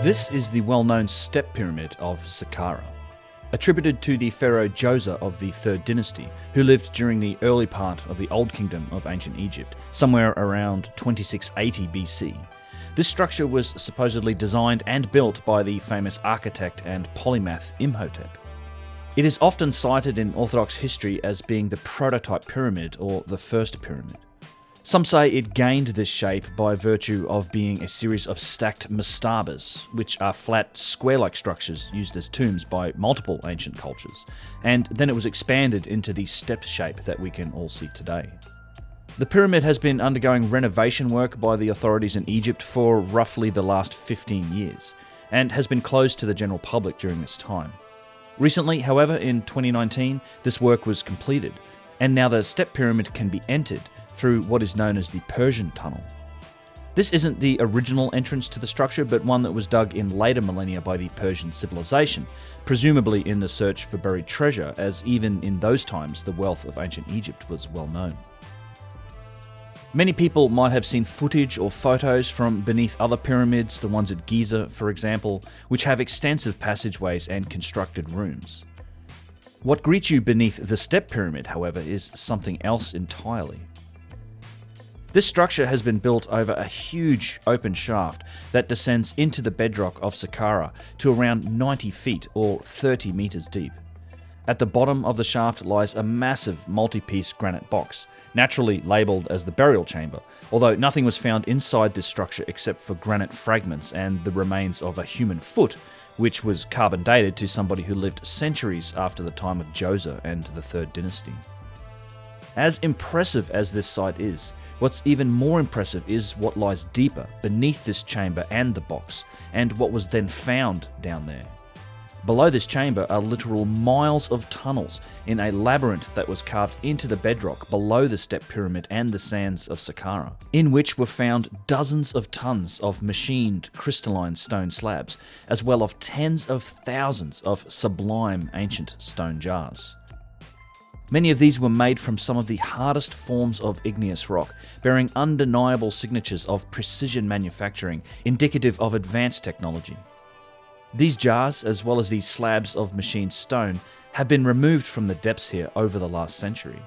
This is the well-known step pyramid of Saqqara, attributed to the pharaoh Djoser of the 3rd dynasty, who lived during the early part of the Old Kingdom of ancient Egypt, somewhere around 2680 BC. This structure was supposedly designed and built by the famous architect and polymath Imhotep. It is often cited in Orthodox history as being the prototype pyramid or the first pyramid. Some say it gained this shape by virtue of being a series of stacked mastabas, which are flat, square-like structures used as tombs by multiple ancient cultures, and then it was expanded into the step shape that we can all see today. The pyramid has been undergoing renovation work by the authorities in Egypt for roughly the last 15 years, and has been closed to the general public during this time. Recently, however, in 2019, this work was completed, and now the step pyramid can be entered through what is known as the Persian Tunnel. This isn't the original entrance to the structure, but one that was dug in later millennia by the Persian civilization, presumably in the search for buried treasure, as even in those times the wealth of ancient Egypt was well known. Many people might have seen footage or photos from beneath other pyramids, the ones at Giza, for example, which have extensive passageways and constructed rooms. What greets you beneath the step pyramid, however, is something else entirely. This structure has been built over a huge open shaft that descends into the bedrock of Saqqara to around 90 feet or 30 meters deep. At the bottom of the shaft lies a massive multi-piece granite box, naturally labelled as the burial chamber, although nothing was found inside this structure except for granite fragments and the remains of a human foot, which was carbon dated to somebody who lived centuries after the time of Djoser and the 3rd dynasty. As impressive as this site is, what's even more impressive is what lies deeper beneath this chamber and the box, and what was then found down there. Below this chamber are literal miles of tunnels in a labyrinth that was carved into the bedrock below the step pyramid and the sands of Saqqara, in which were found dozens of tons of machined crystalline stone slabs, as well as tens of thousands of sublime ancient stone jars. Many of these were made from some of the hardest forms of igneous rock, bearing undeniable signatures of precision manufacturing, indicative of advanced technology. These jars, as well as these slabs of machined stone, have been removed from the depths here over the last century.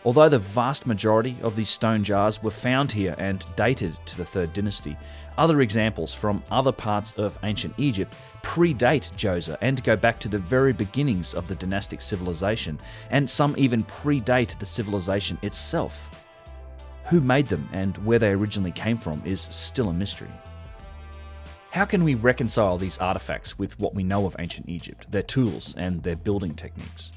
Although the vast majority of these stone jars were found here and dated to the 3rd dynasty, other examples from other parts of ancient Egypt predate Djoser and go back to the very beginnings of the dynastic civilization, and some even predate the civilization itself. Who made them and where they originally came from is still a mystery. How can we reconcile these artifacts with what we know of ancient Egypt, their tools and their building techniques?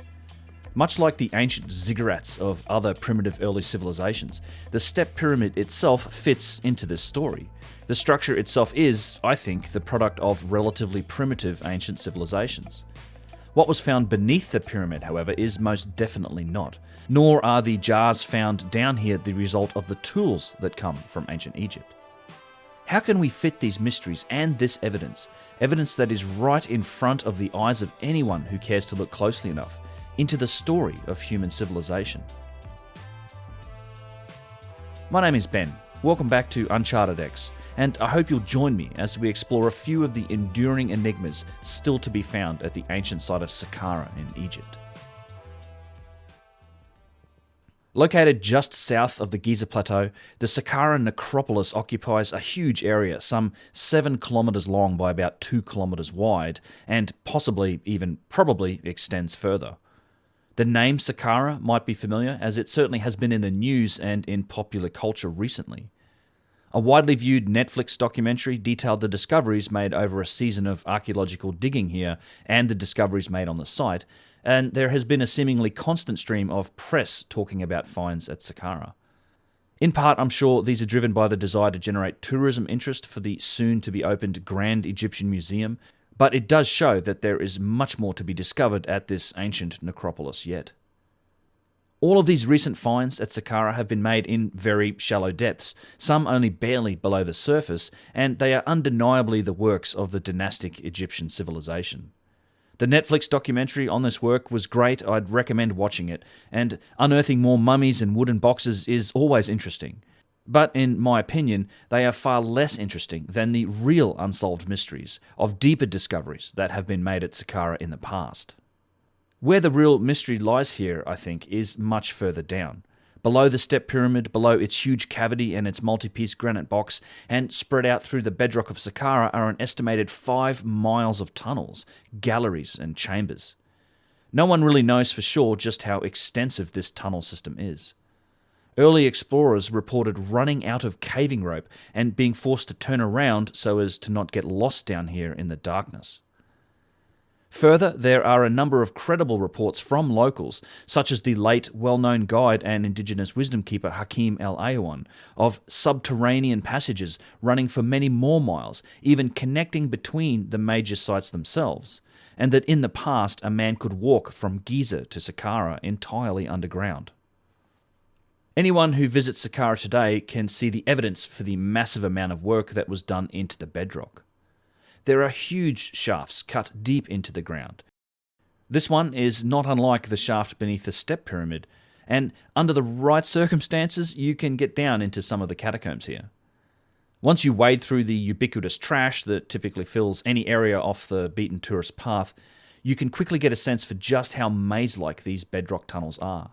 Much like the ancient ziggurats of other primitive early civilizations, the step pyramid itself fits into this story. The structure itself is, I think, the product of relatively primitive ancient civilizations. What was found beneath the pyramid, however, is most definitely not, nor are the jars found down here the result of the tools that come from ancient Egypt. How can we fit these mysteries and this evidence that is right in front of the eyes of anyone who cares to look closely enough, into the story of human civilization? My name is Ben. Welcome back to Uncharted X, and I hope you'll join me as we explore a few of the enduring enigmas still to be found at the ancient site of Saqqara in Egypt. Located just south of the Giza Plateau, the Saqqara necropolis occupies a huge area, some 7 kilometers long by about 2 kilometers wide, and probably extends further. The name Saqqara might be familiar, as it certainly has been in the news and in popular culture recently. A widely viewed Netflix documentary detailed the discoveries made over a season of archaeological digging here and the discoveries made on the site, and there has been a seemingly constant stream of press talking about finds at Saqqara. In part, I'm sure these are driven by the desire to generate tourism interest for the soon-to-be-opened Grand Egyptian Museum, but it does show that there is much more to be discovered at this ancient necropolis yet. All of these recent finds at Saqqara have been made in very shallow depths, some only barely below the surface, and they are undeniably the works of the dynastic Egyptian civilization. The Netflix documentary on this work was great. I'd recommend watching it, and unearthing more mummies and wooden boxes is always interesting. But in my opinion, they are far less interesting than the real unsolved mysteries of deeper discoveries that have been made at Saqqara in the past. Where the real mystery lies here, I think, is much further down. Below the step pyramid, below its huge cavity and its multi-piece granite box, and spread out through the bedrock of Saqqara are an estimated 5 miles of tunnels, galleries, and chambers. No one really knows for sure just how extensive this tunnel system is. Early explorers reported running out of caving rope and being forced to turn around so as to not get lost down here in the darkness. Further, there are a number of credible reports from locals, such as the late well-known guide and indigenous wisdom keeper Hakim El Ayawan, of subterranean passages running for many more miles, even connecting between the major sites themselves, and that in the past a man could walk from Giza to Saqqara entirely underground. Anyone who visits Saqqara today can see the evidence for the massive amount of work that was done into the bedrock. There are huge shafts cut deep into the ground. This one is not unlike the shaft beneath the step pyramid, and under the right circumstances, you can get down into some of the catacombs here. Once you wade through the ubiquitous trash that typically fills any area off the beaten tourist path, you can quickly get a sense for just how maze-like these bedrock tunnels are.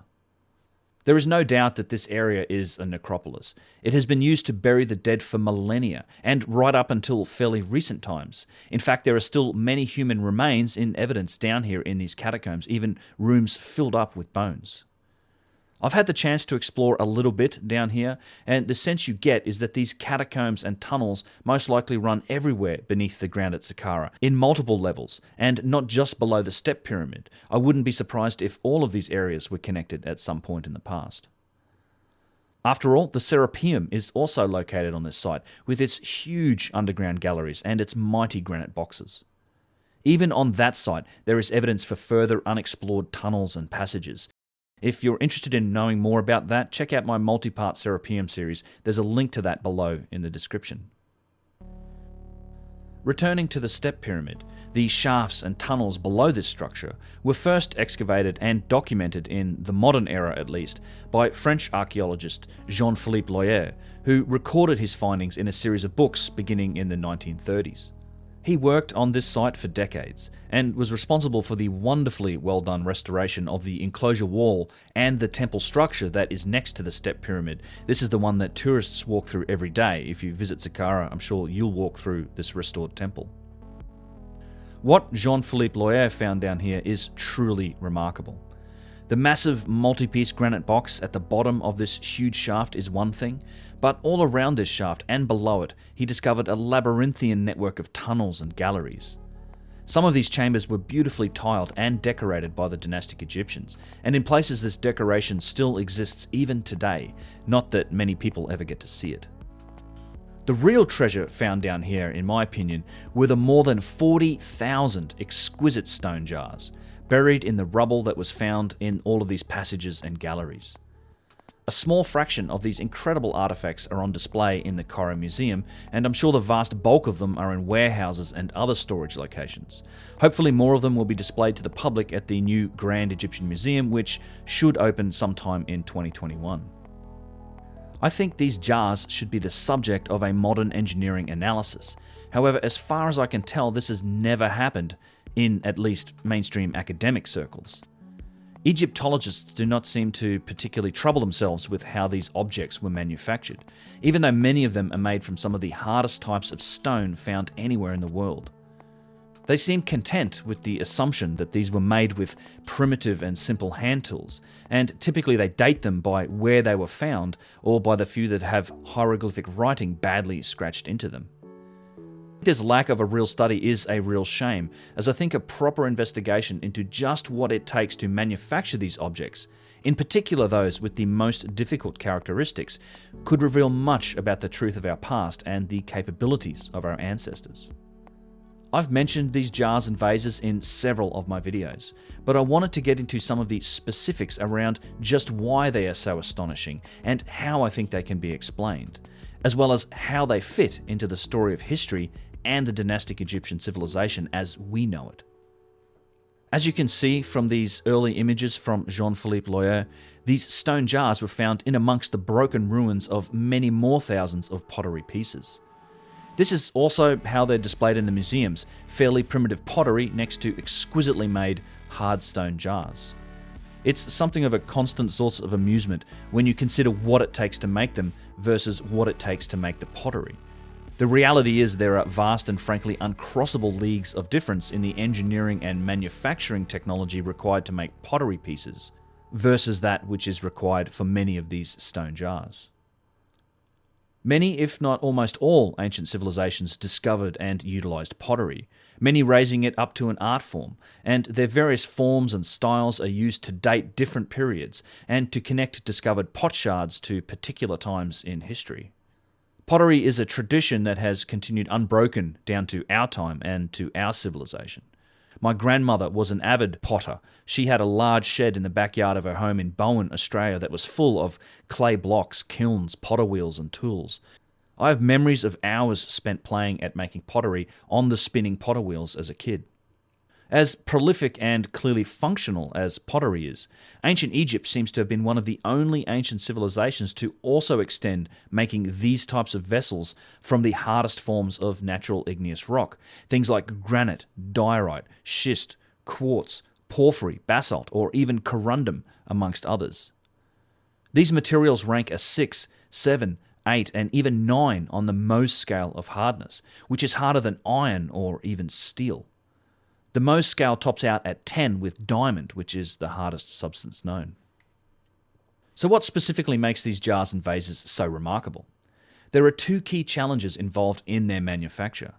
There is no doubt that this area is a necropolis. It has been used to bury the dead for millennia, and right up until fairly recent times. In fact, there are still many human remains in evidence down here in these catacombs, even rooms filled up with bones. I've had the chance to explore a little bit down here, and the sense you get is that these catacombs and tunnels most likely run everywhere beneath the ground at Saqqara, in multiple levels, and not just below the step pyramid. I wouldn't be surprised if all of these areas were connected at some point in the past. After all, the Serapeum is also located on this site, with its huge underground galleries and its mighty granite boxes. Even on that site, there is evidence for further unexplored tunnels and passages. If you're interested in knowing more about that, check out my multi-part Serapeum series. There's a link to that below in the description. Returning to the step pyramid, the shafts and tunnels below this structure were first excavated and documented in the modern era at least by French archaeologist Jean-Philippe Loyer, who recorded his findings in a series of books beginning in the 1930s. He worked on this site for decades and was responsible for the wonderfully well-done restoration of the enclosure wall and the temple structure that is next to the step pyramid. This is the one that tourists walk through every day. If you visit Saqqara, I'm sure you'll walk through this restored temple. What Jean-Philippe Loyer found down here is truly remarkable. The massive multi-piece granite box at the bottom of this huge shaft is one thing, but all around this shaft and below it, he discovered a labyrinthian network of tunnels and galleries. Some of these chambers were beautifully tiled and decorated by the dynastic Egyptians, and in places this decoration still exists even today, not that many people ever get to see it. The real treasure found down here, in my opinion, were the more than 40,000 exquisite stone jars, buried in the rubble that was found in all of these passages and galleries. A small fraction of these incredible artifacts are on display in the Cairo Museum, and I'm sure the vast bulk of them are in warehouses and other storage locations. Hopefully more of them will be displayed to the public at the new Grand Egyptian Museum, which should open sometime in 2021. I think these jars should be the subject of a modern engineering analysis. However, as far as I can tell, this has never happened in at least mainstream academic circles. Egyptologists do not seem to particularly trouble themselves with how these objects were manufactured, even though many of them are made from some of the hardest types of stone found anywhere in the world. They seem content with the assumption that these were made with primitive and simple hand tools, and typically they date them by where they were found or by the few that have hieroglyphic writing badly scratched into them. This lack of a real study is a real shame, as I think a proper investigation into just what it takes to manufacture these objects, in particular those with the most difficult characteristics, could reveal much about the truth of our past and the capabilities of our ancestors. I've mentioned these jars and vases in several of my videos, but I wanted to get into some of the specifics around just why they are so astonishing and how I think they can be explained, as well as how they fit into the story of history and the dynastic Egyptian civilization as we know it. As you can see from these early images from Jean-Philippe Loyer, these stone jars were found in amongst the broken ruins of many more thousands of pottery pieces. This is also how they're displayed in the museums, fairly primitive pottery next to exquisitely made hard stone jars. It's something of a constant source of amusement when you consider what it takes to make them versus what it takes to make the pottery. The reality is there are vast and frankly uncrossable leagues of difference in the engineering and manufacturing technology required to make pottery pieces versus that which is required for many of these stone jars. Many, if not almost all, ancient civilizations discovered and utilized pottery, many raising it up to an art form, and their various forms and styles are used to date different periods and to connect discovered pot shards to particular times in history. Pottery is a tradition that has continued unbroken down to our time and to our civilization. My grandmother was an avid potter. She had a large shed in the backyard of her home in Bowen, Australia that was full of clay blocks, kilns, potter wheels and tools. I have memories of hours spent playing at making pottery on the spinning potter wheels as a kid. As prolific and clearly functional as pottery is, ancient Egypt seems to have been one of the only ancient civilizations to also extend making these types of vessels from the hardest forms of natural igneous rock, things like granite, diorite, schist, quartz, porphyry, basalt, or even corundum, amongst others. These materials rank a 6, 7, 8, and even 9 on the Mohs scale of hardness, which is harder than iron or even steel. The Mohs scale tops out at 10 with diamond, which is the hardest substance known. So what specifically makes these jars and vases so remarkable? There are two key challenges involved in their manufacture.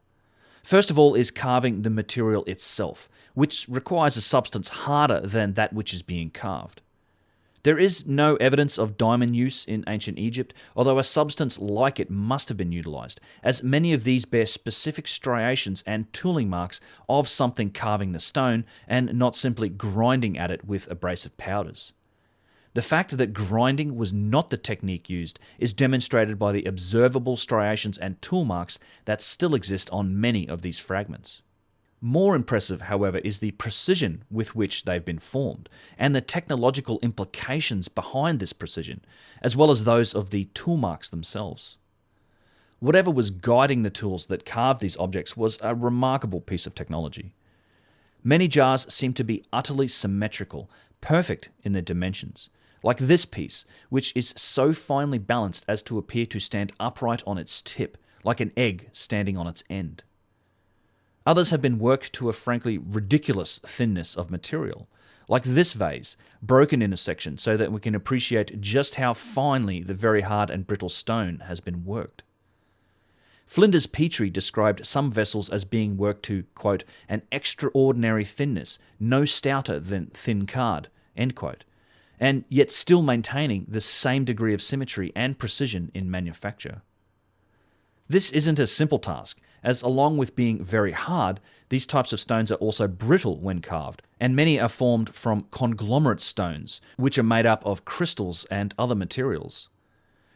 First of all is carving the material itself, which requires a substance harder than that which is being carved. There is no evidence of diamond use in ancient Egypt, although a substance like it must have been utilized, as many of these bear specific striations and tooling marks of something carving the stone and not simply grinding at it with abrasive powders. The fact that grinding was not the technique used is demonstrated by the observable striations and tool marks that still exist on many of these fragments. More impressive, however, is the precision with which they've been formed, and the technological implications behind this precision, as well as those of the tool marks themselves. Whatever was guiding the tools that carved these objects was a remarkable piece of technology. Many jars seem to be utterly symmetrical, perfect in their dimensions, like this piece, which is so finely balanced as to appear to stand upright on its tip, like an egg standing on its end. Others have been worked to a frankly ridiculous thinness of material, like this vase, broken in a section so that we can appreciate just how finely the very hard and brittle stone has been worked. Flinders Petrie described some vessels as being worked to, quote, an extraordinary thinness, no stouter than thin card, end quote, and yet still maintaining the same degree of symmetry and precision in manufacture. This isn't a simple task, as along with being very hard, these types of stones are also brittle when carved, and many are formed from conglomerate stones, which are made up of crystals and other materials.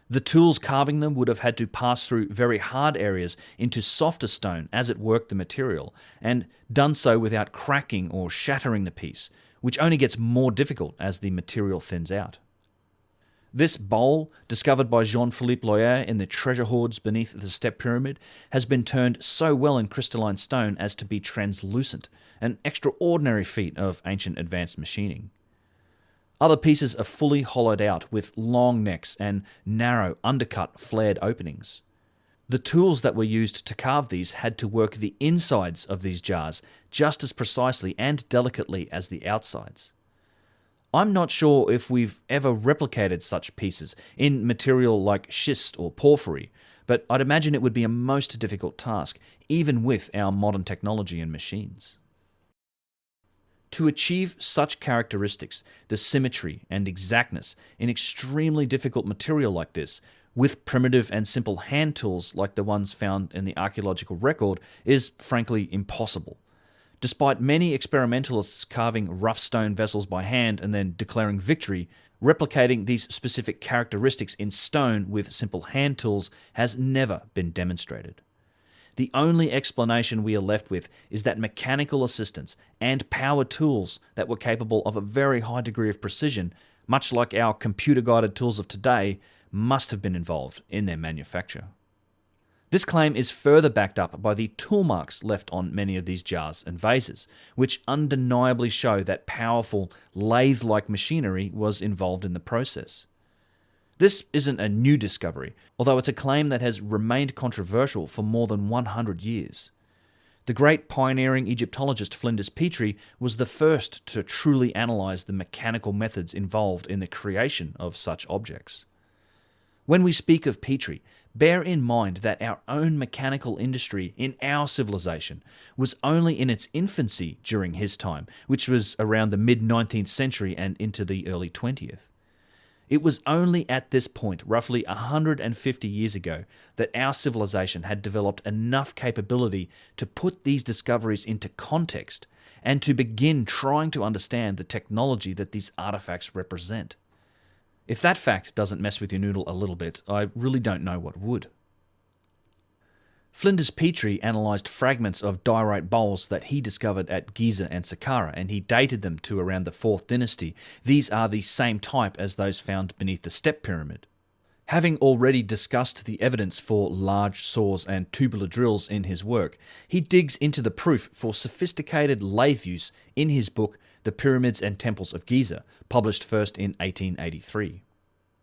The tools carving them would have had to pass through very hard areas into softer stone as it worked the material, and done so without cracking or shattering the piece, which only gets more difficult as the material thins out. This bowl, discovered by Jean-Philippe Loyer in the treasure hoards beneath the Step Pyramid, has been turned so well in crystalline stone as to be translucent, an extraordinary feat of ancient advanced machining. Other pieces are fully hollowed out with long necks and narrow, undercut, flared openings. The tools that were used to carve these had to work the insides of these jars just as precisely and delicately as the outsides. I'm not sure if we've ever replicated such pieces in material like schist or porphyry, but I'd imagine it would be a most difficult task, even with our modern technology and machines. To achieve such characteristics, the symmetry and exactness in extremely difficult material like this, with primitive and simple hand tools like the ones found in the archaeological record, is frankly impossible. Despite many experimentalists carving rough stone vessels by hand and then declaring victory, replicating these specific characteristics in stone with simple hand tools has never been demonstrated. The only explanation we are left with is that mechanical assistants and power tools that were capable of a very high degree of precision, much like our computer-guided tools of today, must have been involved in their manufacture. This claim is further backed up by the tool marks left on many of these jars and vases, which undeniably show that powerful, lathe-like machinery was involved in the process. This isn't a new discovery, although it's a claim that has remained controversial for more than 100 years. The great pioneering Egyptologist Flinders Petrie was the first to truly analyze the mechanical methods involved in the creation of such objects. When we speak of Petrie, bear in mind that our own mechanical industry in our civilization was only in its infancy during his time, which was around the mid-19th century and into the early 20th. It was only at this point, roughly 150 years ago, that our civilization had developed enough capability to put these discoveries into context and to begin trying to understand the technology that these artifacts represent. If that fact doesn't mess with your noodle a little bit, I really don't know what would. Flinders Petrie analysed fragments of diorite bowls that he discovered at Giza and Saqqara, and he dated them to around the 4th dynasty. These are the same type as those found beneath the step pyramid. Having already discussed the evidence for large saws and tubular drills in his work, he digs into the proof for sophisticated lathe use in his book The Pyramids and Temples of Giza, published first in 1883.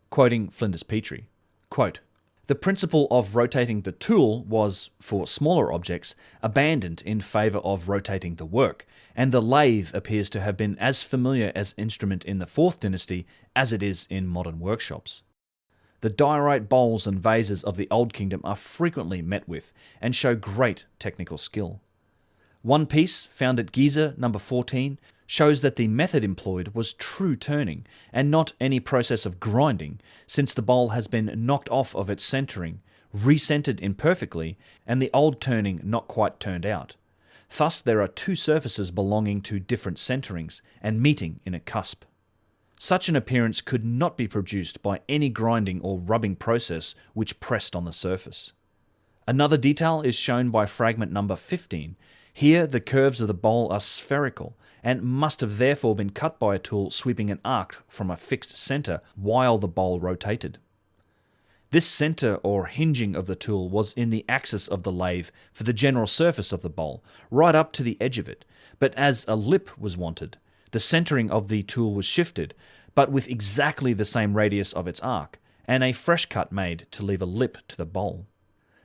Quoting Flinders Petrie, quote, "The principle of rotating the tool was, for smaller objects, abandoned in favour of rotating the work, and the lathe appears to have been as familiar as instrument in the 4th dynasty as it is in modern workshops. The diorite bowls and vases of the Old Kingdom are frequently met with and show great technical skill. One piece, found at Giza, number 14, shows that the method employed was true turning and not any process of grinding, since the bowl has been knocked off of its centering, recentered imperfectly, and the old turning not quite turned out. Thus there are two surfaces belonging to different centerings and meeting in a cusp. Such an appearance could not be produced by any grinding or rubbing process which pressed on the surface. Another detail is shown by fragment number 15. Here the curves of the bowl are spherical and must have therefore been cut by a tool sweeping an arc from a fixed centre while the bowl rotated. This centre or hinging of the tool was in the axis of the lathe for the general surface of the bowl, right up to the edge of it, but as a lip was wanted, the centering of the tool was shifted, but with exactly the same radius of its arc, and a fresh cut made to leave a lip to the bowl.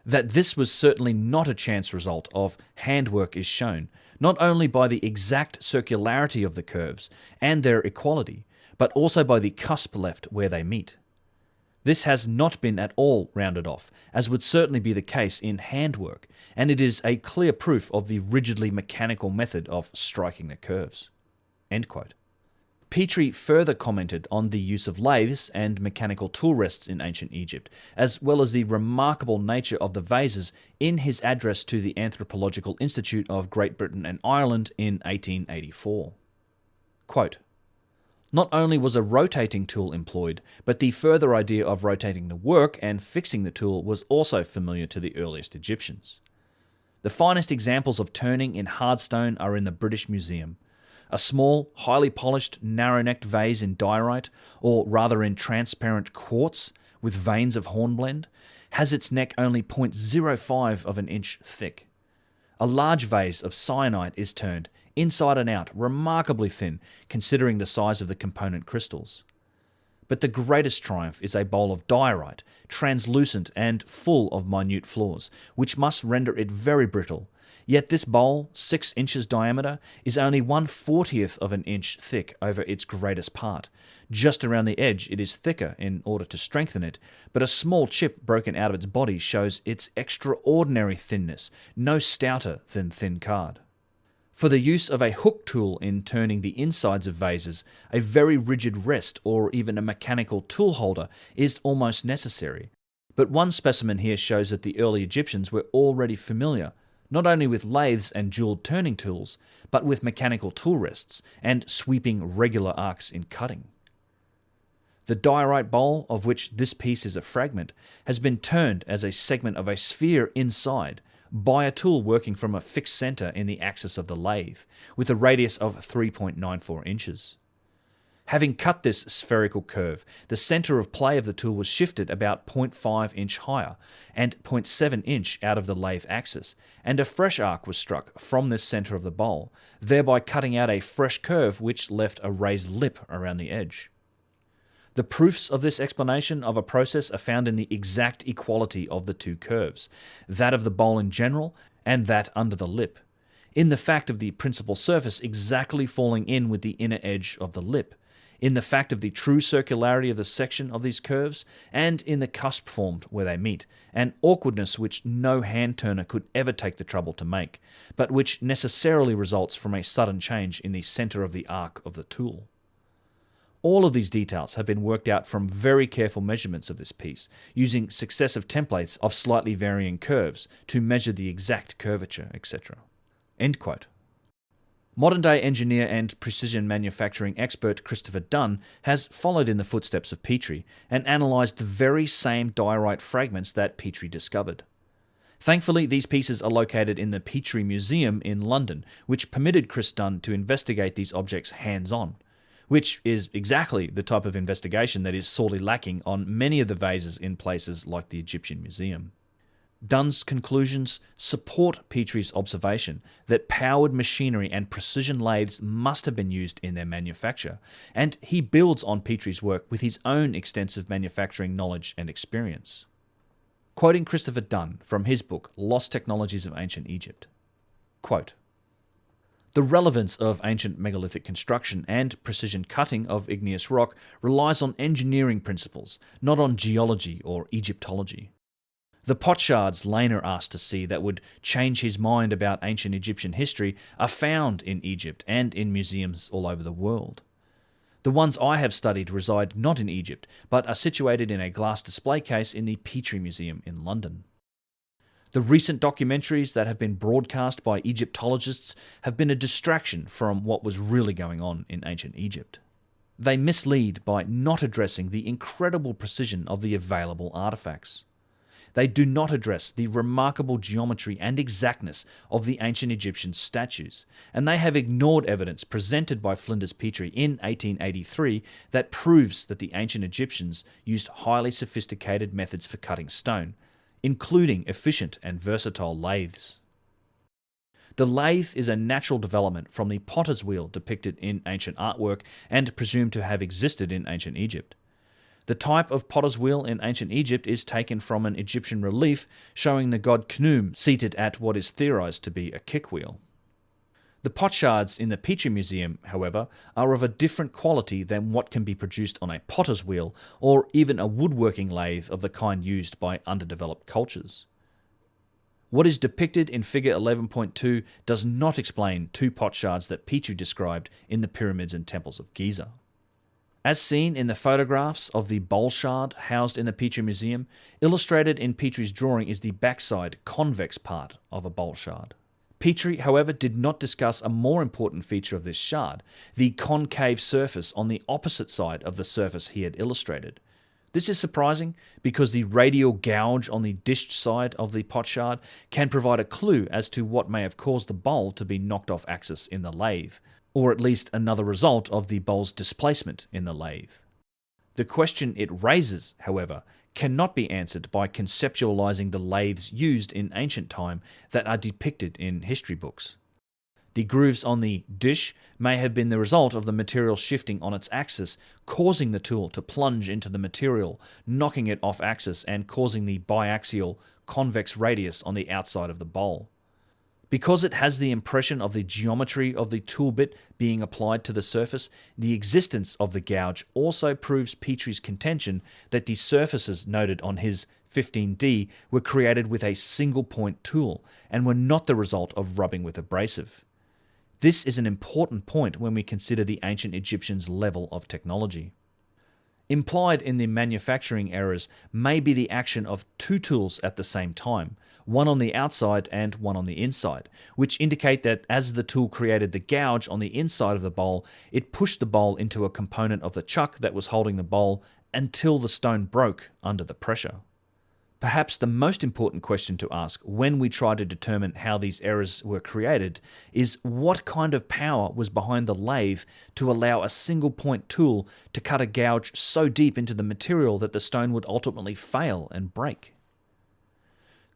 That this was certainly not a chance result of handwork is shown, not only by the exact circularity of the curves and their equality, but also by the cusp left where they meet. This has not been at all rounded off, as would certainly be the case in handwork, and it is a clear proof of the rigidly mechanical method of striking the curves." End quote. Petrie further commented on the use of lathes and mechanical tool rests in ancient Egypt, as well as the remarkable nature of the vases in his address to the Anthropological Institute of Great Britain and Ireland in 1884. Quote, "Not only was a rotating tool employed, but the further idea of rotating the work and fixing the tool was also familiar to the earliest Egyptians. The finest examples of turning in hard stone are in the British Museum. A small, highly polished, narrow-necked vase in diorite, or rather in transparent quartz, with veins of hornblende, has its neck only 0.05 of an inch thick. A large vase of cyanite is turned, inside and out, remarkably thin, considering the size of the component crystals. But the greatest triumph is a bowl of diorite, translucent and full of minute flaws, which must render it very brittle. Yet this bowl, 6 inches diameter, is only 1/40th of an inch thick over its greatest part. Just around the edge it is thicker in order to strengthen it, but a small chip broken out of its body shows its extraordinary thinness, no stouter than thin card. For the use of a hook tool in turning the insides of vases, a very rigid rest or even a mechanical tool holder is almost necessary. But one specimen here shows that the early Egyptians were already familiar not only with lathes and jeweled turning tools, but with mechanical tool rests and sweeping regular arcs in cutting. The diorite bowl, of which this piece is a fragment, has been turned as a segment of a sphere inside, by a tool working from a fixed center in the axis of the lathe, with a radius of 3.94 inches. Having cut this spherical curve, the center of play of the tool was shifted about 0.5 inch higher and 0.7 inch out of the lathe axis, and a fresh arc was struck from this center of the bowl, thereby cutting out a fresh curve which left a raised lip around the edge. The proofs of this explanation of a process are found in the exact equality of the two curves, that of the bowl in general and that under the lip, in the fact of the principal surface exactly falling in with the inner edge of the lip, in the fact of the true circularity of the section of these curves, and in the cusp formed where they meet, an awkwardness which no hand-turner could ever take the trouble to make, but which necessarily results from a sudden change in the center of the arc of the tool. All of these details have been worked out from very careful measurements of this piece, using successive templates of slightly varying curves to measure the exact curvature, etc. End quote. Modern-day engineer and precision manufacturing expert Christopher Dunn has followed in the footsteps of Petrie and analysed the very same diorite fragments that Petrie discovered. Thankfully, these pieces are located in the Petrie Museum in London, which permitted Chris Dunn to investigate these objects hands-on, which is exactly the type of investigation that is sorely lacking on many of the vases in places like the Egyptian Museum. Dunn's conclusions support Petrie's observation that powered machinery and precision lathes must have been used in their manufacture, and he builds on Petrie's work with his own extensive manufacturing knowledge and experience. Quoting Christopher Dunn from his book Lost Technologies of Ancient Egypt, quote, "The relevance of ancient megalithic construction and precision cutting of igneous rock relies on engineering principles, not on geology or Egyptology. The potsherds Lehner asked to see that would change his mind about ancient Egyptian history are found in Egypt and in museums all over the world. The ones I have studied reside not in Egypt, but are situated in a glass display case in the Petrie Museum in London. The recent documentaries that have been broadcast by Egyptologists have been a distraction from what was really going on in ancient Egypt. They mislead by not addressing the incredible precision of the available artifacts. They do not address the remarkable geometry and exactness of the ancient Egyptian statues, and they have ignored evidence presented by Flinders Petrie in 1883 that proves that the ancient Egyptians used highly sophisticated methods for cutting stone, including efficient and versatile lathes. The lathe is a natural development from the potter's wheel depicted in ancient artwork and presumed to have existed in ancient Egypt. The type of potter's wheel in ancient Egypt is taken from an Egyptian relief showing the god Khnum seated at what is theorized to be a kick wheel. The potsherds in the Petrie Museum, however, are of a different quality than what can be produced on a potter's wheel or even a woodworking lathe of the kind used by underdeveloped cultures. What is depicted in Figure 11.2 does not explain two potsherds that Petrie described in the pyramids and temples of Giza. As seen in the photographs of the bowl shard housed in the Petrie Museum, illustrated in Petrie's drawing is the backside convex part of a bowl shard. Petrie, however, did not discuss a more important feature of this shard, the concave surface on the opposite side of the surface he had illustrated. This is surprising because the radial gouge on the dished side of the potshard can provide a clue as to what may have caused the bowl to be knocked off axis in the lathe, or at least another result of the bowl's displacement in the lathe. The question it raises, however, cannot be answered by conceptualizing the lathes used in ancient time that are depicted in history books. The grooves on the dish may have been the result of the material shifting on its axis, causing the tool to plunge into the material, knocking it off axis and causing the biaxial convex radius on the outside of the bowl. Because it has the impression of the geometry of the tool bit being applied to the surface, the existence of the gouge also proves Petrie's contention that the surfaces noted on his 15D were created with a single point tool and were not the result of rubbing with abrasive. This is an important point when we consider the ancient Egyptians' level of technology. Implied in the manufacturing errors may be the action of two tools at the same time, one on the outside and one on the inside, which indicate that as the tool created the gouge on the inside of the bowl, it pushed the bowl into a component of the chuck that was holding the bowl until the stone broke under the pressure. Perhaps the most important question to ask when we try to determine how these errors were created is what kind of power was behind the lathe to allow a single point tool to cut a gouge so deep into the material that the stone would ultimately fail and break.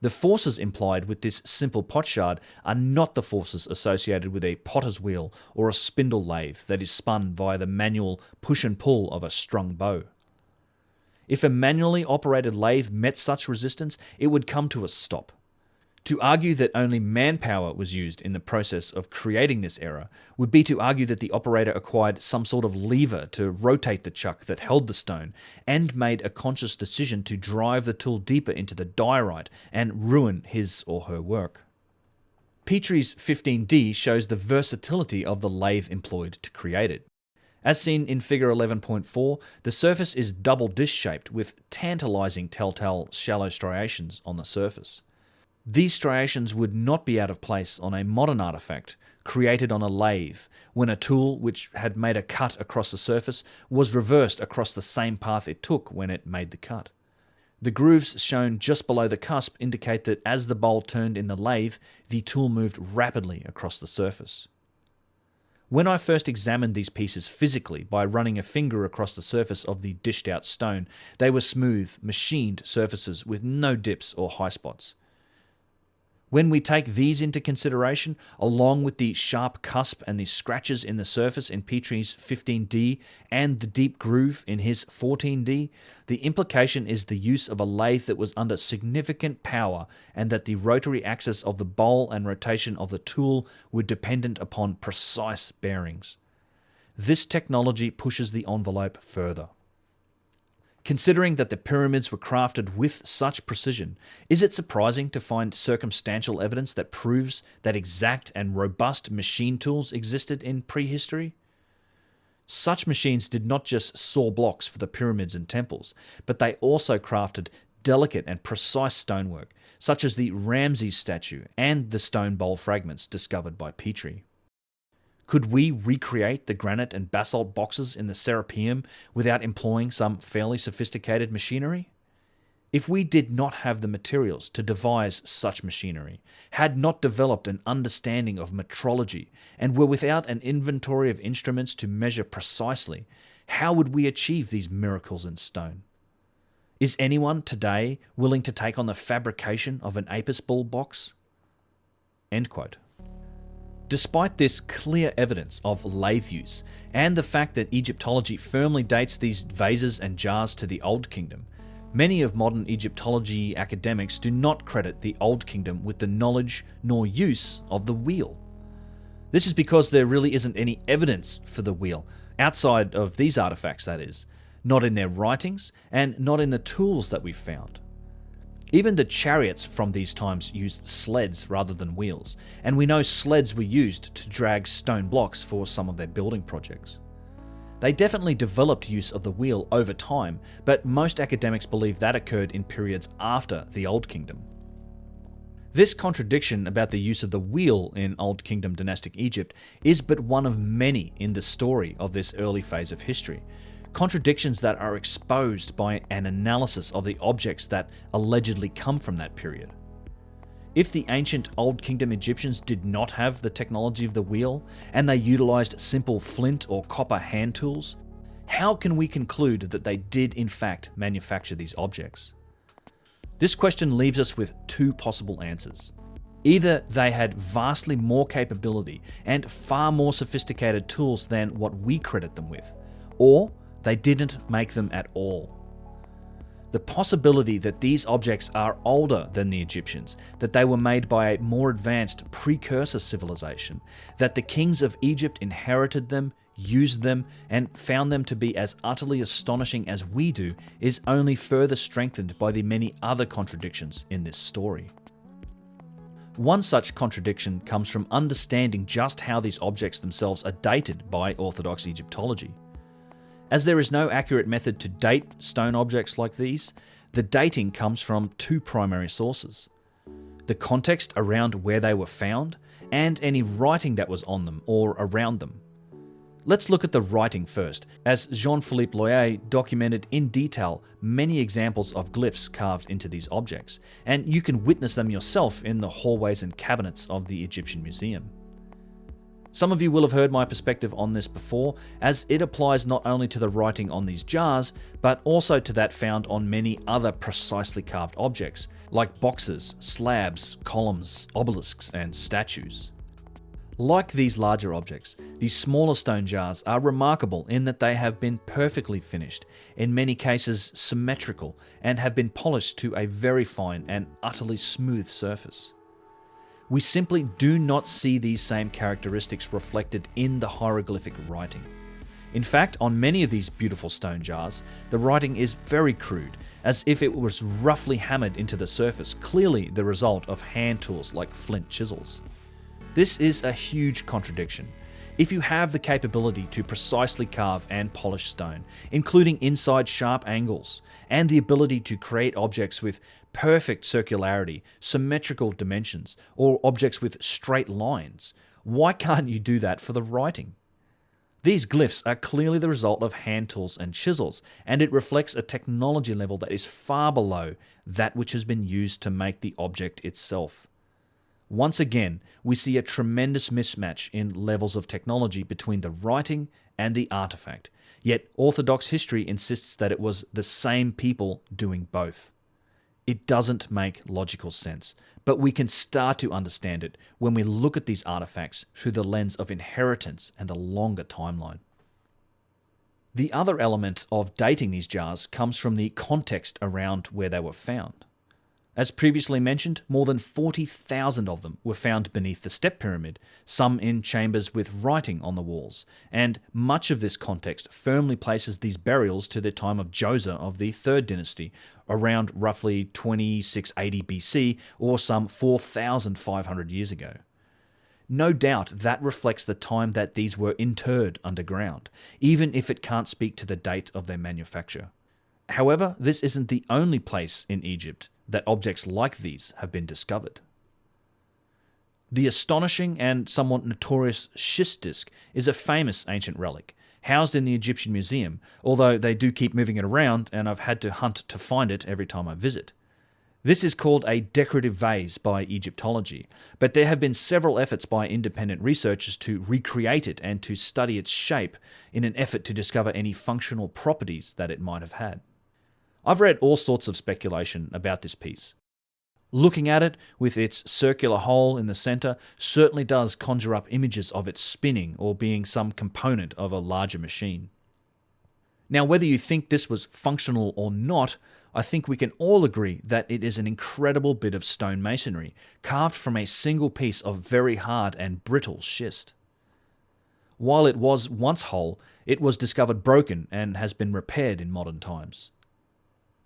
The forces implied with this simple potsherd are not the forces associated with a potter's wheel or a spindle lathe that is spun via the manual push and pull of a strung bow. If a manually operated lathe met such resistance, it would come to a stop. To argue that only manpower was used in the process of creating this error would be to argue that the operator acquired some sort of lever to rotate the chuck that held the stone and made a conscious decision to drive the tool deeper into the diorite and ruin his or her work. Petrie's 15D shows the versatility of the lathe employed to create it. As seen in figure 11.4, the surface is double dish-shaped with tantalizing telltale shallow striations on the surface. These striations would not be out of place on a modern artifact created on a lathe when a tool which had made a cut across the surface was reversed across the same path it took when it made the cut. The grooves shown just below the cusp indicate that as the bowl turned in the lathe, the tool moved rapidly across the surface. When I first examined these pieces physically by running a finger across the surface of the dished out stone, they were smooth, machined surfaces with no dips or high spots. When we take these into consideration, along with the sharp cusp and the scratches in the surface in Petrie's 15D and the deep groove in his 14D, the implication is the use of a lathe that was under significant power and that the rotary axis of the bowl and rotation of the tool were dependent upon precise bearings. This technology pushes the envelope further. Considering that the pyramids were crafted with such precision, is it surprising to find circumstantial evidence that proves that exact and robust machine tools existed in prehistory? Such machines did not just saw blocks for the pyramids and temples, but they also crafted delicate and precise stonework, such as the Ramses statue and the stone bowl fragments discovered by Petrie. Could we recreate the granite and basalt boxes in the Serapeum without employing some fairly sophisticated machinery? If we did not have the materials to devise such machinery, had not developed an understanding of metrology, and were without an inventory of instruments to measure precisely, how would we achieve these miracles in stone? Is anyone today willing to take on the fabrication of an Apis bull box? End quote. Despite this clear evidence of lathe use, and the fact that Egyptology firmly dates these vases and jars to the Old Kingdom, many of modern Egyptology academics do not credit the Old Kingdom with the knowledge nor use of the wheel. This is because there really isn't any evidence for the wheel, outside of these artifacts that is, not in their writings and not in the tools that we've found. Even the chariots from these times used sleds rather than wheels, and we know sleds were used to drag stone blocks for some of their building projects. They definitely developed use of the wheel over time, but most academics believe that occurred in periods after the Old Kingdom. This contradiction about the use of the wheel in Old Kingdom dynastic Egypt is but one of many in the story of this early phase of history. Contradictions that are exposed by an analysis of the objects that allegedly come from that period. If the ancient Old Kingdom Egyptians did not have the technology of the wheel, and they utilized simple flint or copper hand tools, how can we conclude that they did in fact manufacture these objects? This question leaves us with two possible answers. Either they had vastly more capability and far more sophisticated tools than what we credit them with, or they didn't make them at all. The possibility that these objects are older than the Egyptians, that they were made by a more advanced precursor civilization, that the kings of Egypt inherited them, used them, and found them to be as utterly astonishing as we do, is only further strengthened by the many other contradictions in this story. One such contradiction comes from understanding just how these objects themselves are dated by Orthodox Egyptology. As there is no accurate method to date stone objects like these, the dating comes from two primary sources: the context around where they were found, and any writing that was on them or around them. Let's look at the writing first, as Jean-Philippe Loyer documented in detail many examples of glyphs carved into these objects, and you can witness them yourself in the hallways and cabinets of the Egyptian Museum. Some of you will have heard my perspective on this before, as it applies not only to the writing on these jars, but also to that found on many other precisely carved objects, like boxes, slabs, columns, obelisks, and statues. Like these larger objects, these smaller stone jars are remarkable in that they have been perfectly finished, in many cases symmetrical, and have been polished to a very fine and utterly smooth surface. We simply do not see these same characteristics reflected in the hieroglyphic writing. In fact, on many of these beautiful stone jars, the writing is very crude, as if it was roughly hammered into the surface, clearly the result of hand tools like flint chisels. This is a huge contradiction. If you have the capability to precisely carve and polish stone, including inside sharp angles, and the ability to create objects with perfect circularity, symmetrical dimensions, or objects with straight lines, why can't you do that for the writing? These glyphs are clearly the result of hand tools and chisels, and it reflects a technology level that is far below that which has been used to make the object itself. Once again, we see a tremendous mismatch in levels of technology between the writing and the artifact, yet Orthodox history insists that it was the same people doing both. It doesn't make logical sense, but we can start to understand it when we look at these artifacts through the lens of inheritance and a longer timeline. The other element of dating these jars comes from the context around where they were found. As previously mentioned, more than 40,000 of them were found beneath the step pyramid, some in chambers with writing on the walls, and much of this context firmly places these burials to the time of Djoser of the Third Dynasty, around roughly 2680 BC, or some 4,500 years ago. No doubt that reflects the time that these were interred underground, even if it can't speak to the date of their manufacture. However, this isn't the only place in Egypt that objects like these have been discovered. The astonishing and somewhat notorious schist disc is a famous ancient relic, housed in the Egyptian Museum, although they do keep moving it around and I've had to hunt to find it every time I visit. This is called a decorative vase by Egyptology, but there have been several efforts by independent researchers to recreate it and to study its shape in an effort to discover any functional properties that it might have had. I've read all sorts of speculation about this piece. Looking at it, with its circular hole in the center, certainly does conjure up images of it spinning or being some component of a larger machine. Now, whether you think this was functional or not, I think we can all agree that it is an incredible bit of stone masonry, carved from a single piece of very hard and brittle schist. While it was once whole, it was discovered broken and has been repaired in modern times.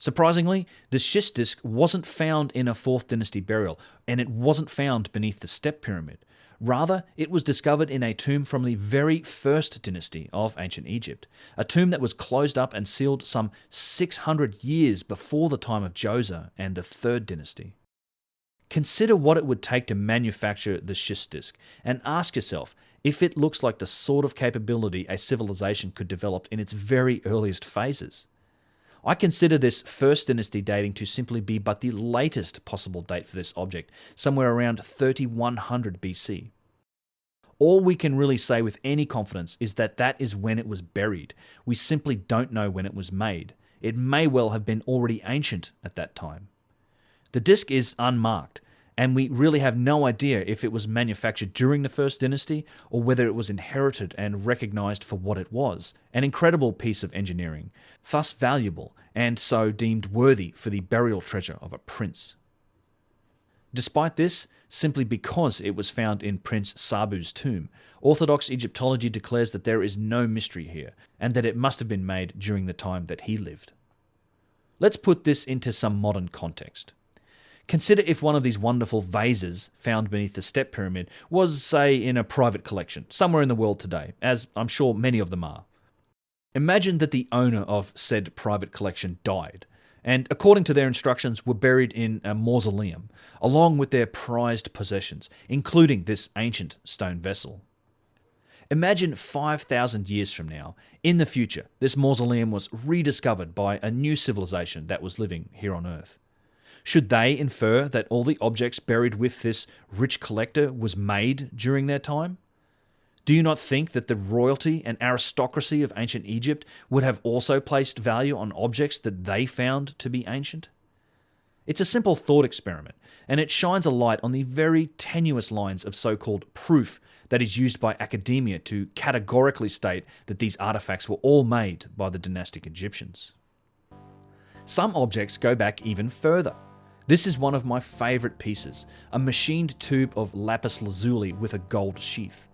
Surprisingly, the schist disc wasn't found in a 4th dynasty burial, and it wasn't found beneath the step pyramid. Rather, it was discovered in a tomb from the very 1st dynasty of ancient Egypt, a tomb that was closed up and sealed some 600 years before the time of Djoser and the 3rd dynasty. Consider what it would take to manufacture the schist disc, and ask yourself if it looks like the sort of capability a civilization could develop in its very earliest phases. I consider this 1st dynasty dating to simply be but the latest possible date for this object, somewhere around 3100 BC. All we can really say with any confidence is that that is when it was buried. We simply don't know when it was made. It may well have been already ancient at that time. The disc is unmarked, and we really have no idea if it was manufactured during the 1st dynasty or whether it was inherited and recognized for what it was, an incredible piece of engineering, thus valuable and so deemed worthy for the burial treasure of a prince. Despite this, simply because it was found in Prince Sabu's tomb, Orthodox Egyptology declares that there is no mystery here, and that it must have been made during the time that he lived. Let's put this into some modern context. Consider if one of these wonderful vases found beneath the step pyramid was, say, in a private collection, somewhere in the world today, as I'm sure many of them are. Imagine that the owner of said private collection died, and according to their instructions were buried in a mausoleum, along with their prized possessions, including this ancient stone vessel. Imagine 5,000 years from now, in the future, this mausoleum was rediscovered by a new civilization that was living here on Earth. Should they infer that all the objects buried with this rich collector was made during their time? Do you not think that the royalty and aristocracy of ancient Egypt would have also placed value on objects that they found to be ancient? It's a simple thought experiment, and it shines a light on the very tenuous lines of so-called proof that is used by academia to categorically state that these artifacts were all made by the dynastic Egyptians. Some objects go back even further. This is one of my favourite pieces, a machined tube of lapis lazuli with a gold sheath.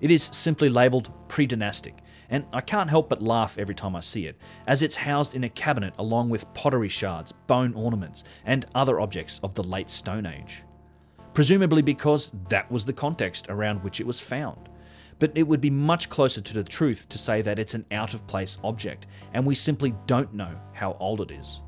It is simply labelled pre-dynastic, and I can't help but laugh every time I see it, as it's housed in a cabinet along with pottery shards, bone ornaments, and other objects of the late Stone Age. Presumably because that was the context around which it was found. But it would be much closer to the truth to say that it's an out-of-place object, and we simply don't know how old it is.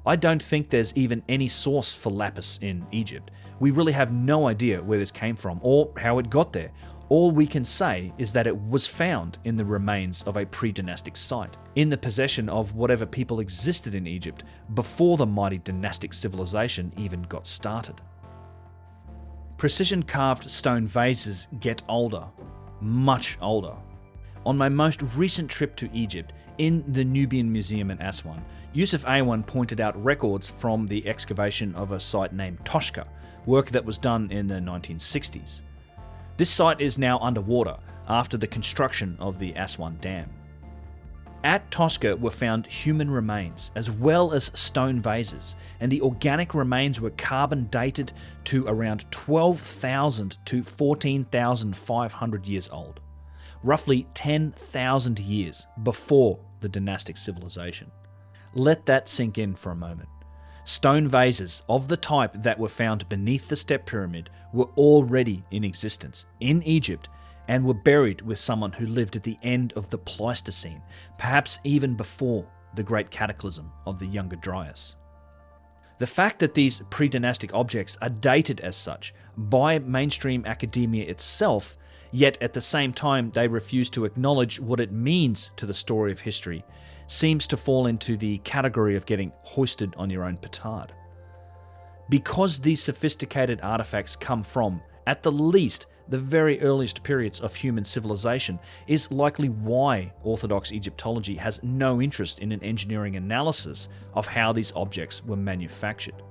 I don't think there's even any source for lapis in Egypt. We really have no idea where this came from or how it got there. All we can say is that it was found in the remains of a pre-dynastic site, in the possession of whatever people existed in Egypt before the mighty dynastic civilization even got started. Precision-carved stone vases get older, much older. On my most recent trip to Egypt, in the Nubian Museum in Aswan, Yusuf Awan pointed out records from the excavation of a site named Toshka, work that was done in the 1960s. This site is now underwater after the construction of the Aswan Dam. At Toshka were found human remains as well as stone vases, and the organic remains were carbon dated to around 12,000 to 14,500 years old, roughly 10,000 years before the dynastic civilization. Let that sink in for a moment. Stone vases of the type that were found beneath the step pyramid were already in existence in Egypt and were buried with someone who lived at the end of the Pleistocene, perhaps even before the great cataclysm of the Younger Dryas. The fact that these pre-dynastic objects are dated as such by mainstream academia itself, yet at the same time they refuse to acknowledge what it means to the story of history, seems to fall into the category of getting hoisted on your own petard. Because these sophisticated artifacts come from, at the least, the very earliest periods of human civilization, is likely why Orthodox Egyptology has no interest in an engineering analysis of how these objects were manufactured.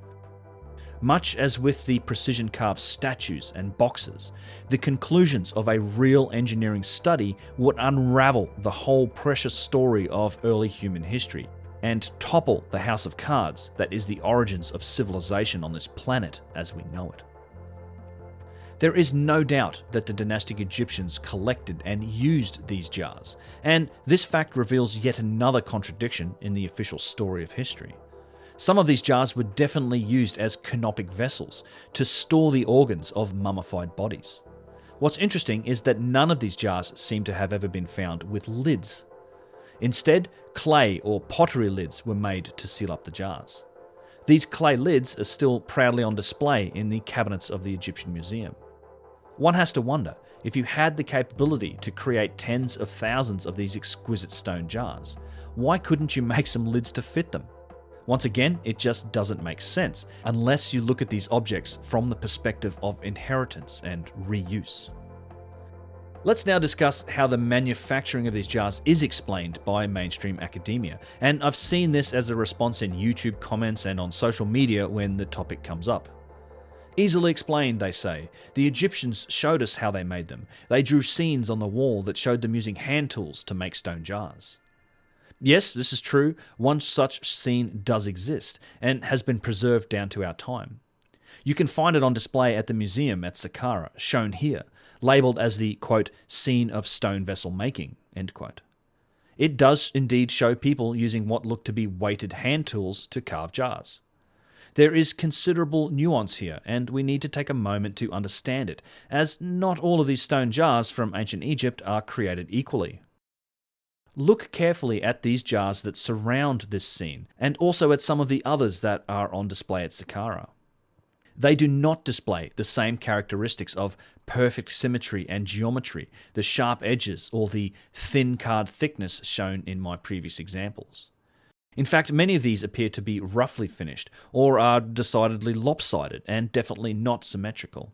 Much as with the precision-carved statues and boxes, the conclusions of a real engineering study would unravel the whole precious story of early human history and topple the house of cards that is the origins of civilization on this planet as we know it. There is no doubt that the dynastic Egyptians collected and used these jars, and this fact reveals yet another contradiction in the official story of history. Some of these jars were definitely used as canopic vessels to store the organs of mummified bodies. What's interesting is that none of these jars seem to have ever been found with lids. Instead, clay or pottery lids were made to seal up the jars. These clay lids are still proudly on display in the cabinets of the Egyptian Museum. One has to wonder, if you had the capability to create tens of thousands of these exquisite stone jars, why couldn't you make some lids to fit them? Once again, it just doesn't make sense unless you look at these objects from the perspective of inheritance and reuse. Let's now discuss how the manufacturing of these jars is explained by mainstream academia, and I've seen this as a response in YouTube comments and on social media when the topic comes up. Easily explained, they say. The Egyptians showed us how they made them. They drew scenes on the wall that showed them using hand tools to make stone jars. Yes, this is true. One such scene does exist and has been preserved down to our time. You can find it on display at the museum at Saqqara, shown here, labelled as the, quote, scene of stone vessel making, end quote. It does indeed show people using what look to be weighted hand tools to carve jars. There is considerable nuance here, and we need to take a moment to understand it, as not all of these stone jars from ancient Egypt are created equally. Look carefully at these jars that surround this scene, and also at some of the others that are on display at Saqqara. They do not display the same characteristics of perfect symmetry and geometry, the sharp edges, or the thin card thickness shown in my previous examples. In fact, many of these appear to be roughly finished, or are decidedly lopsided and definitely not symmetrical.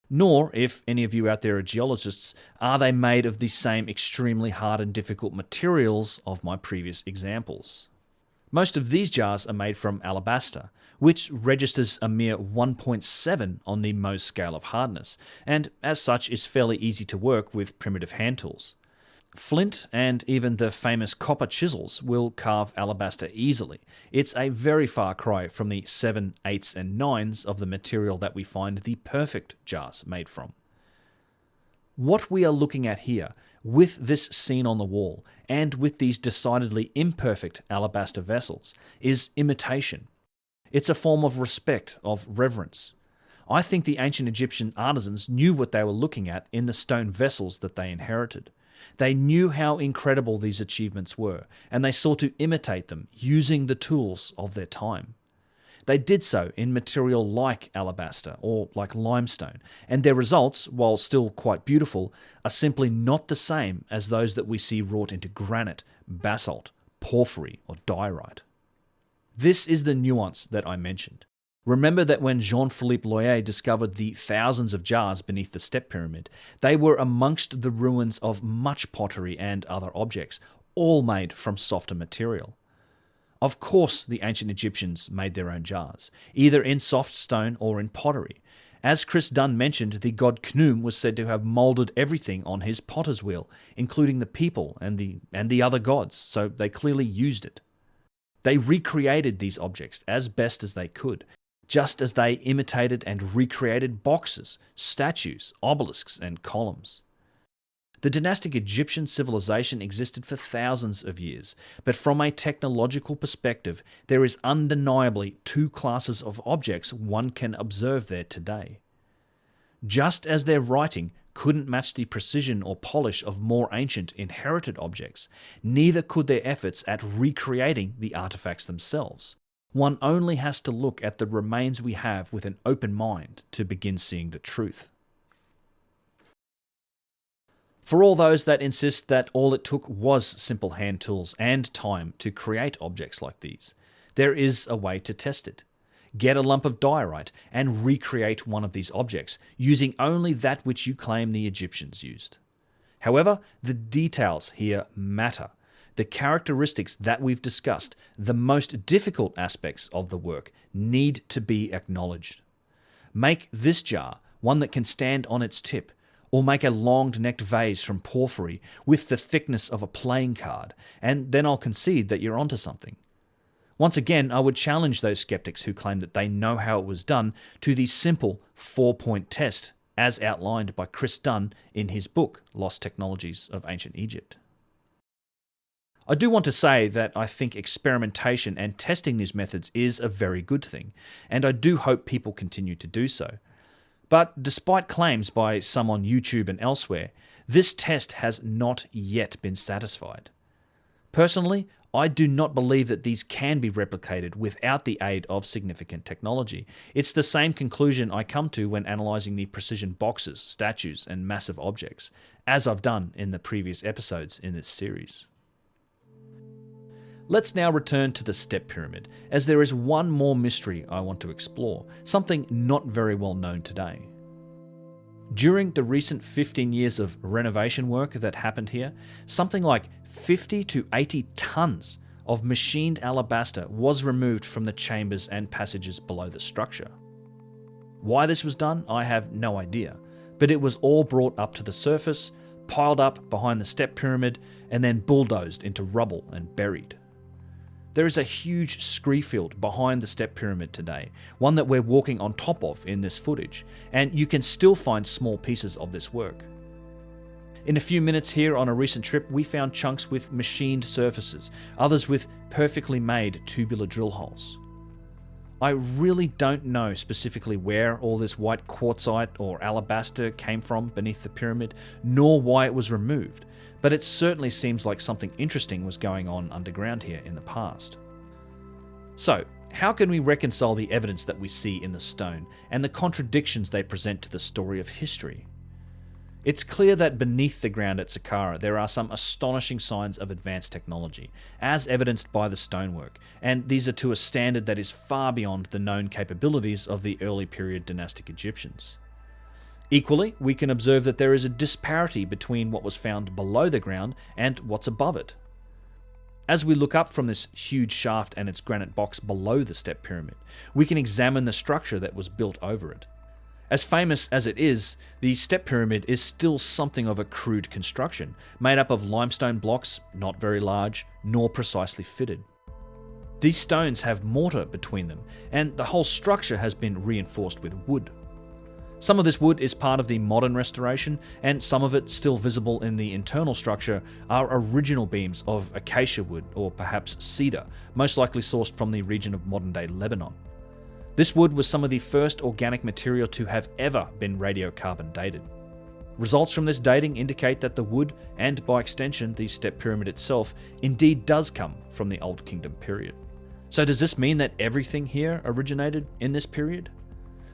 Nor, if any of you out there are geologists, are they made of the same extremely hard and difficult materials of my previous examples. Most of these jars are made from alabaster, which registers a mere 1.7 on the Mohs scale of hardness, and as such is fairly easy to work with primitive hand tools. Flint and even the famous copper chisels will carve alabaster easily. It's a very far cry from the 7, 8s and 9s of the material that we find the perfect jars made from. What we are looking at here, with this scene on the wall, and with these decidedly imperfect alabaster vessels, is imitation. It's a form of respect, of reverence. I think the ancient Egyptian artisans knew what they were looking at in the stone vessels that they inherited. They knew how incredible these achievements were, and they sought to imitate them using the tools of their time. They did so in material like alabaster or like limestone, and their results, while still quite beautiful, are simply not the same as those that we see wrought into granite, basalt, porphyry, or diorite. This is the nuance that I mentioned. Remember that when Jean-Philippe Loyer discovered the thousands of jars beneath the Step Pyramid, they were amongst the ruins of much pottery and other objects, all made from softer material. Of course, the ancient Egyptians made their own jars, either in soft stone or in pottery. As Chris Dunn mentioned, the god Khnum was said to have moulded everything on his potter's wheel, including the people and the other gods, so they clearly used it. They recreated these objects as best as they could, just as they imitated and recreated boxes, statues, obelisks, and columns. The dynastic Egyptian civilization existed for thousands of years, but from a technological perspective, there is undeniably two classes of objects one can observe there today. Just as their writing couldn't match the precision or polish of more ancient inherited objects, neither could their efforts at recreating the artifacts themselves. One only has to look at the remains we have with an open mind to begin seeing the truth. For all those that insist that all it took was simple hand tools and time to create objects like these, there is a way to test it. Get a lump of diorite and recreate one of these objects using only that which you claim the Egyptians used. However, the details here matter. The characteristics that we've discussed, the most difficult aspects of the work, need to be acknowledged. Make this jar one that can stand on its tip, or make a long-necked vase from porphyry with the thickness of a playing card, and then I'll concede that you're onto something. Once again, I would challenge those skeptics who claim that they know how it was done to the simple 4-point test as outlined by Chris Dunn in his book, Lost Technologies of Ancient Egypt. I do want to say that I think experimentation and testing these methods is a very good thing, and I do hope people continue to do so. But despite claims by some on YouTube and elsewhere, this test has not yet been satisfied. Personally, I do not believe that these can be replicated without the aid of significant technology. It's the same conclusion I come to when analysing the precision boxes, statues, and massive objects, as I've done in the previous episodes in this series. Let's now return to the Step Pyramid, as there is one more mystery I want to explore, something not very well known today. During the recent 15 years of renovation work that happened here, something like 50 to 80 tons of machined alabaster was removed from the chambers and passages below the structure. Why this was done, I have no idea, but it was all brought up to the surface, piled up behind the Step Pyramid, and then bulldozed into rubble and buried. There is a huge scree field behind the Step Pyramid today, one that we're walking on top of in this footage, and you can still find small pieces of this work. In a few minutes here on a recent trip, we found chunks with machined surfaces, others with perfectly made tubular drill holes. I really don't know specifically where all this white quartzite or alabaster came from beneath the pyramid, nor why it was removed, but it certainly seems like something interesting was going on underground here in the past. So, how can we reconcile the evidence that we see in the stone and the contradictions they present to the story of history? It's clear that beneath the ground at Saqqara there are some astonishing signs of advanced technology, as evidenced by the stonework, and these are to a standard that is far beyond the known capabilities of the early period dynastic Egyptians. Equally, we can observe that there is a disparity between what was found below the ground and what's above it. As we look up from this huge shaft and its granite box below the step pyramid, we can examine the structure that was built over it. As famous as it is, the step pyramid is still something of a crude construction, made up of limestone blocks, not very large, nor precisely fitted. These stones have mortar between them, and the whole structure has been reinforced with wood. Some of this wood is part of the modern restoration, and some of it, still visible in the internal structure, are original beams of acacia wood or perhaps cedar, most likely sourced from the region of modern-day Lebanon. This wood was some of the first organic material to have ever been radiocarbon dated. Results from this dating indicate that the wood, and by extension the step pyramid itself, indeed does come from the Old Kingdom period. So does this mean that everything here originated in this period?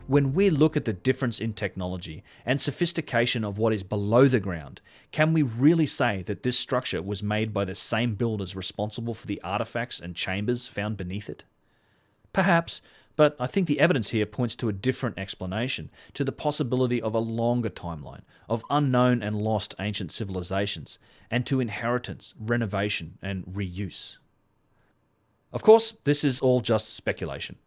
When we look at the difference in technology and sophistication of what is below the ground, can we really say that this structure was made by the same builders responsible for the artifacts and chambers found beneath it? Perhaps, but I think the evidence here points to a different explanation, to the possibility of a longer timeline, of unknown and lost ancient civilizations, and to inheritance, renovation, and reuse. Of course, this is all just speculation.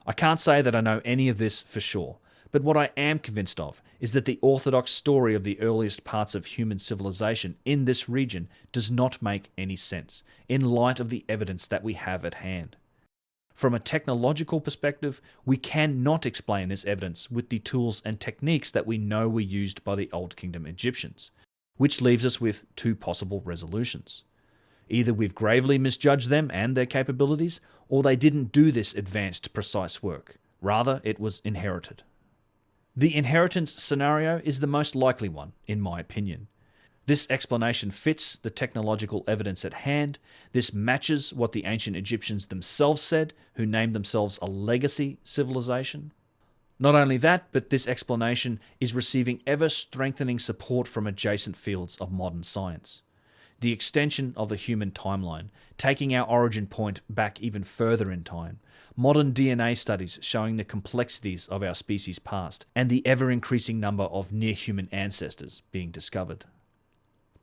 I can't say that I know any of this for sure, but what I am convinced of is that the orthodox story of the earliest parts of human civilization in this region does not make any sense, in light of the evidence that we have at hand. From a technological perspective, we cannot explain this evidence with the tools and techniques that we know were used by the Old Kingdom Egyptians, which leaves us with two possible resolutions. Either we've gravely misjudged them and their capabilities, or they didn't do this advanced, precise work. Rather, it was inherited. The inheritance scenario is the most likely one, in my opinion. This explanation fits the technological evidence at hand. This matches what the ancient Egyptians themselves said, who named themselves a legacy civilization. Not only that, but this explanation is receiving ever-strengthening support from adjacent fields of modern science. The extension of the human timeline, taking our origin point back even further in time, modern DNA studies showing the complexities of our species past, and the ever-increasing number of near-human ancestors being discovered.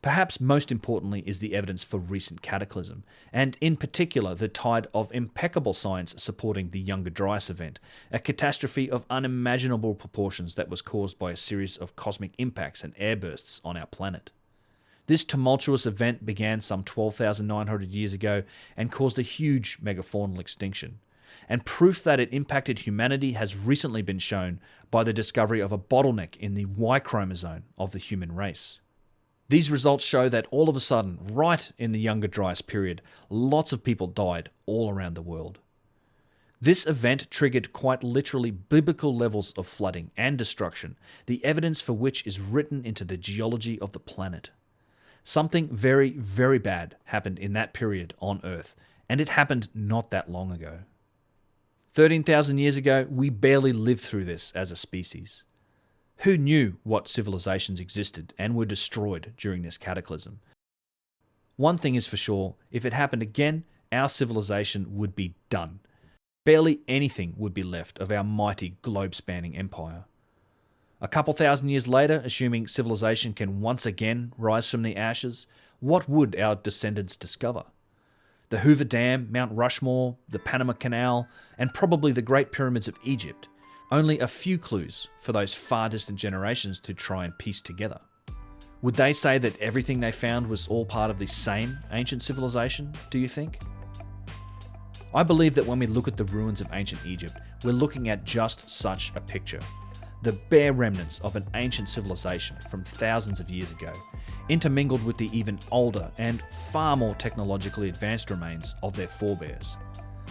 Perhaps most importantly is the evidence for recent cataclysm, and in particular the tide of impeccable science supporting the Younger Dryas event, a catastrophe of unimaginable proportions that was caused by a series of cosmic impacts and airbursts on our planet. This tumultuous event began some 12,900 years ago and caused a huge megafaunal extinction, and proof that it impacted humanity has recently been shown by the discovery of a bottleneck in the Y chromosome of the human race. These results show that all of a sudden, right in the Younger Dryas period, lots of people died all around the world. This event triggered quite literally biblical levels of flooding and destruction, the evidence for which is written into the geology of the planet. Something very, very bad happened in that period on Earth, and it happened not that long ago. 13,000 years ago, we barely lived through this as a species. Who knew what civilizations existed and were destroyed during this cataclysm? One thing is for sure, if it happened again, our civilization would be done. Barely anything would be left of our mighty globe-spanning empire. A couple thousand years later, assuming civilization can once again rise from the ashes, what would our descendants discover? The Hoover Dam, Mount Rushmore, the Panama Canal, and probably the Great Pyramids of Egypt. Only a few clues for those far distant generations to try and piece together. Would they say that everything they found was all part of the same ancient civilization, do you think? I believe that when we look at the ruins of ancient Egypt, we're looking at just such a picture. The bare remnants of an ancient civilization from thousands of years ago, intermingled with the even older and far more technologically advanced remains of their forebears.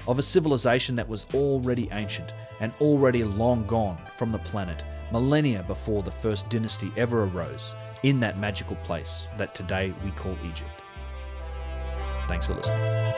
Of a civilization that was already ancient and already long gone from the planet, millennia before the first dynasty ever arose, in that magical place that today we call Egypt. Thanks for listening.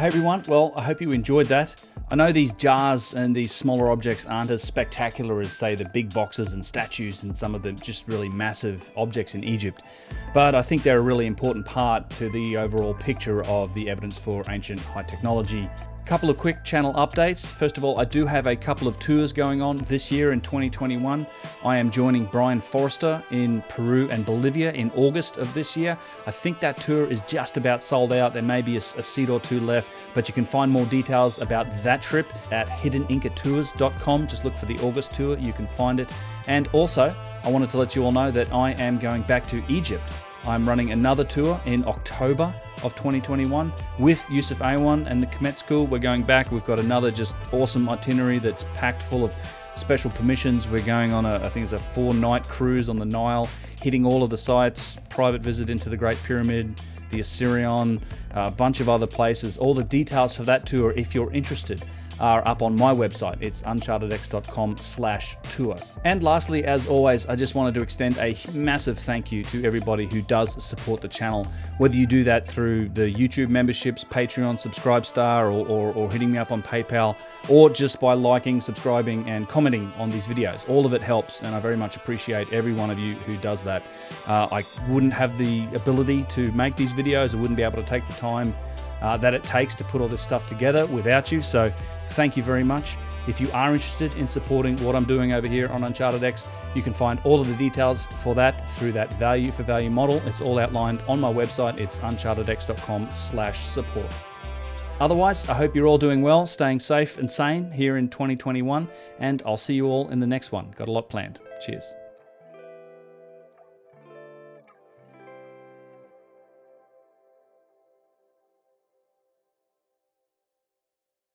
Hey everyone, well, I hope you enjoyed that. I know these jars and these smaller objects aren't as spectacular as, say, the big boxes and statues and some of the just really massive objects in Egypt, but I think they're a really important part to the overall picture of the evidence for ancient high technology. Couple of quick channel updates. First of all, I do have a couple of tours going on this year in 2021. I am joining Brian Forrester in Peru and Bolivia in August of this year. I think that tour is just about sold out. There may be a seat or two left, but you can find more details about that trip at hiddenincatours.com. Just look for the August tour, you can find it. And also, I wanted to let you all know that I am going back to Egypt. I'm running another tour in October of 2021 with Yusuf Awan and the Kemet School. We're going back. We've got another just awesome itinerary that's packed full of special permissions. We're going on I think it's a 4-night cruise on the Nile, hitting all of the sites, private visit into the Great Pyramid, the Assyrian, a bunch of other places. All the details for that tour, if you're interested, are up on my website. It's unchartedx.com/tour. And lastly, as always, I just wanted to extend a massive thank you to everybody who does support the channel, whether you do that through the YouTube memberships, Patreon, Subscribestar, or hitting me up on PayPal, or just by liking, subscribing, and commenting on these videos. All of it helps, and I very much appreciate every one of you who does that. I wouldn't have the ability to make these videos. I wouldn't be able to take the time that it takes to put all this stuff together without you. So thank you very much. If you are interested in supporting what I'm doing over here on Uncharted X, you can find all of the details for that through that value for value model. It's all outlined on my website. It's unchartedx.com/support. Otherwise, I hope you're all doing well, staying safe and sane here in 2021, and I'll see you all in the next one. Got a lot planned. Cheers.